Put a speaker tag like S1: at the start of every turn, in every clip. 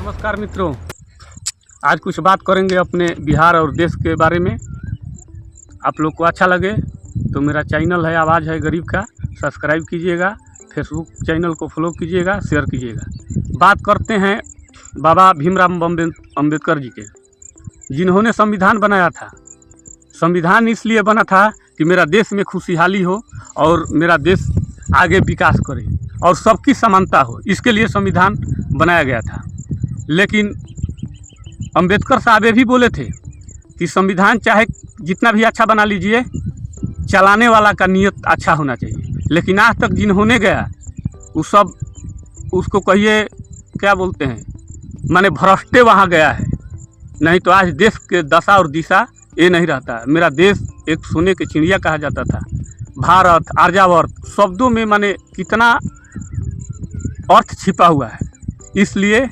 S1: नमस्कार मित्रों, आज कुछ बात करेंगे अपने बिहार और देश के बारे में। आप लोग को अच्छा लगे तो मेरा चैनल है आवाज़ है गरीब का, सब्सक्राइब कीजिएगा, फेसबुक चैनल को फॉलो कीजिएगा, शेयर कीजिएगा। बात करते हैं बाबा भीमराव अम्बेडकर जी के, जिन्होंने संविधान बनाया था। संविधान इसलिए बना था कि मेरा देश में खुशहाली हो और मेरा देश आगे विकास करे और सबकी समानता हो, इसके लिए संविधान बनाया गया था। लेकिन अंबेडकर साहब ये भी बोले थे कि संविधान चाहे जितना भी अच्छा बना लीजिए, चलाने वाला का नियत अच्छा होना चाहिए। लेकिन आज तक जिन्होंने गया वो सब उसको कहिए क्या बोलते हैं, माने भ्रष्टे वहाँ गया है। नहीं तो आज देश के दशा और दिशा ये नहीं रहता। मेरा देश एक सोने की चिड़िया कहा जाता था। भारत, आर्यावर्त शब्दों में माने कितना अर्थ छिपा हुआ है। इसलिए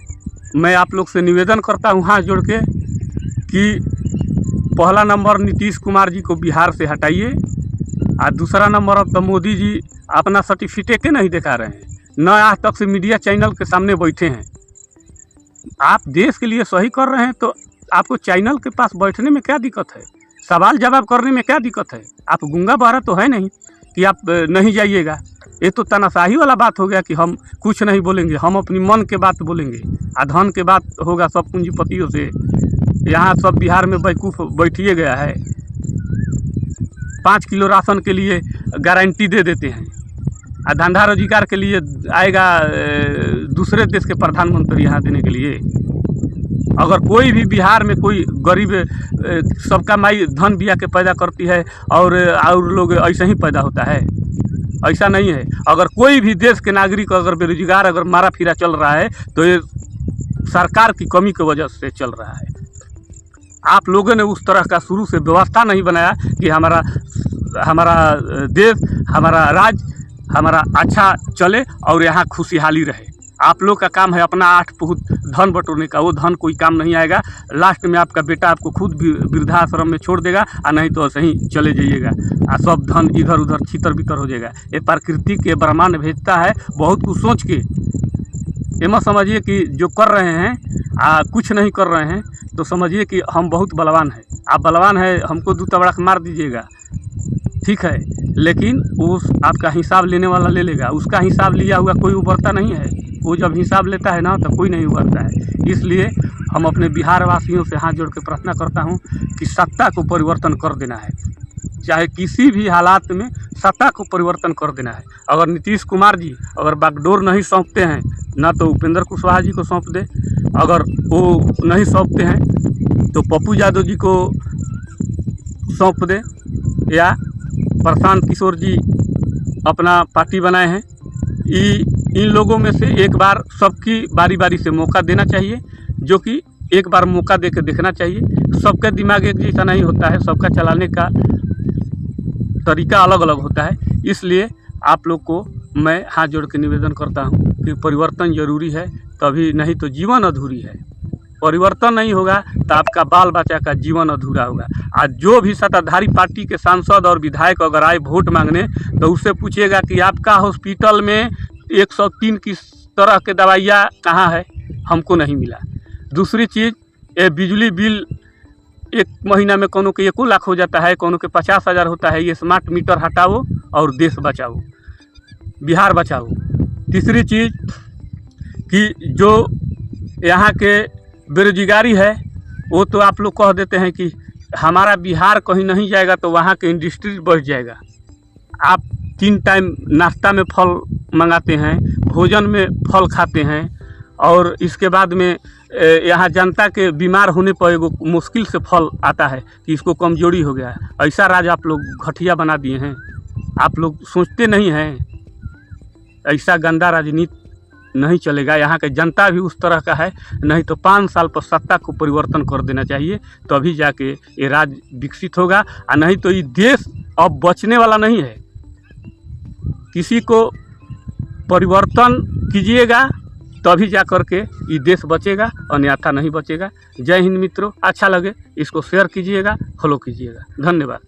S1: मैं आप लोग से निवेदन करता हूँ हाथ जोड़ के कि पहला नंबर नीतीश कुमार जी को बिहार से हटाइए और दूसरा नंबर अब तो मोदी जी अपना सर्टिफिकेट नहीं दिखा रहे हैं, न आज तक से मीडिया चैनल के सामने बैठे हैं। आप देश के लिए सही कर रहे हैं तो आपको चैनल के पास बैठने में क्या दिक्कत है, सवाल जवाब करने में क्या दिक्कत है। आप गूंगा बहरा तो है नहीं कि आप नहीं जाइएगा। ये तो तानाशाही वाला बात हो गया कि हम कुछ नहीं बोलेंगे, हम अपनी मन के बात बोलेंगे। धन के बात होगा सब पूंजीपतियों से। यहाँ सब बिहार में बेवकूफ़ बैठिए गया है। 5 किलो राशन के लिए गारंटी दे देते हैं और धंधा रोजगार के लिए आएगा दूसरे देश के प्रधानमंत्री यहाँ देने के लिए। अगर कोई भी बिहार में कोई गरीब, सबका माई धन बिया के पैदा करती है और लोग ऐसे ही पैदा होता है, ऐसा नहीं है। अगर कोई भी देश के नागरिक अगर बेरोजगार अगर मारा फिरा चल रहा है तो ये सरकार की कमी की वजह से चल रहा है। आप लोगों ने उस तरह का शुरू से व्यवस्था नहीं बनाया कि हमारा देश, हमारा राज्य, हमारा अच्छा चले और यहाँ खुशहाली रहे। आप लोग का काम है अपना 8 पुहत धन बटोरने का। वो धन कोई काम नहीं आएगा। लास्ट में आपका बेटा आपको खुद भी वृद्धाश्रम में छोड़ देगा और नहीं तो ऐसे ही चले जाइएगा और सब धन इधर उधर छितर बितर हो जाएगा। ये प्रकृति के ब्रह्मांड भेजता है बहुत कुछ सोच के। ये मत समझिए कि जो कर रहे हैं कुछ नहीं कर रहे हैं तो समझिए कि हम बहुत बलवान हैं। आप बलवान हैं, हमको 2 तबड़क मार दीजिएगा, ठीक है, लेकिन उस आपका हिसाब लेने वाला ले लेगा। उसका हिसाब लिया हुआ कोई उबरता नहीं है। वो जब हिसाब लेता है ना तो कोई नहीं उबरता है। इसलिए हम अपने बिहार वासियों से हाथ जोड़ के प्रार्थना करता हूँ कि सत्ता को परिवर्तन कर देना है। चाहे किसी भी हालात में सत्ता को परिवर्तन कर देना है। अगर नीतीश कुमार जी अगर बागडोर नहीं सौंपते हैं ना तो उपेंद्र कुशवाहा जी को सौंप दे। अगर वो नहीं सौंपते हैं तो पप्पू यादव जी को सौंप दे, या प्रशांत किशोर जी अपना पार्टी बनाए हैं। इन लोगों में से एक बार सबकी बारी बारी से मौका देना चाहिए, जो कि एक बार मौका दे के देखना चाहिए। सबका दिमाग एक जैसा नहीं होता है, सबका चलाने का तरीका अलग अलग होता है। इसलिए आप लोग को मैं हाथ जोड़ के निवेदन करता हूँ कि परिवर्तन ज़रूरी है, तभी नहीं तो जीवन अधूरी है। परिवर्तन नहीं होगा तो आपका बाल बच्चा का जीवन अधूरा होगा। आज जो भी सत्ताधारी पार्टी के सांसद और विधायक अगर आए वोट मांगने तो उससे पूछिएगा कि आपका हॉस्पिटल में 103 की तरह के दवाइयाँ कहाँ है, हमको नहीं मिला। दूसरी चीज़, ये बिजली बिल एक महीना में कोनो के 1 लाख हो जाता है, कोनो के 50,000 होता है। ये स्मार्ट मीटर हटाओ और देश बचाओ, बिहार बचाओ। तीसरी चीज़ कि जो यहाँ के बेरोजगारी है वो तो आप लोग कह देते हैं कि हमारा बिहार कहीं नहीं जाएगा तो वहाँ के इंडस्ट्री बढ़ जाएगा। आप 3 टाइम नाश्ता में फल मंगाते हैं, भोजन में फल खाते हैं और इसके बाद में यहाँ जनता के बीमार होने पर एगो मुश्किल से फल आता है कि इसको कमजोरी हो गया है। ऐसा राज आप लोग घटिया बना दिए हैं। आप लोग सोचते नहीं हैं, ऐसा गंदा राजनीति नहीं चलेगा। यहाँ के जनता भी उस तरह का है। नहीं तो 5 साल पर सत्ता को परिवर्तन कर देना चाहिए, तभी जाके ये राज्य विकसित होगा। और नहीं तो ये देश अब बचने वाला नहीं है। किसी को परिवर्तन कीजिएगा तभी जा कर के ये देश बचेगा, अन्यथा नहीं बचेगा। जय हिंद मित्रों, अच्छा लगे इसको शेयर कीजिएगा, फॉलो कीजिएगा। धन्यवाद।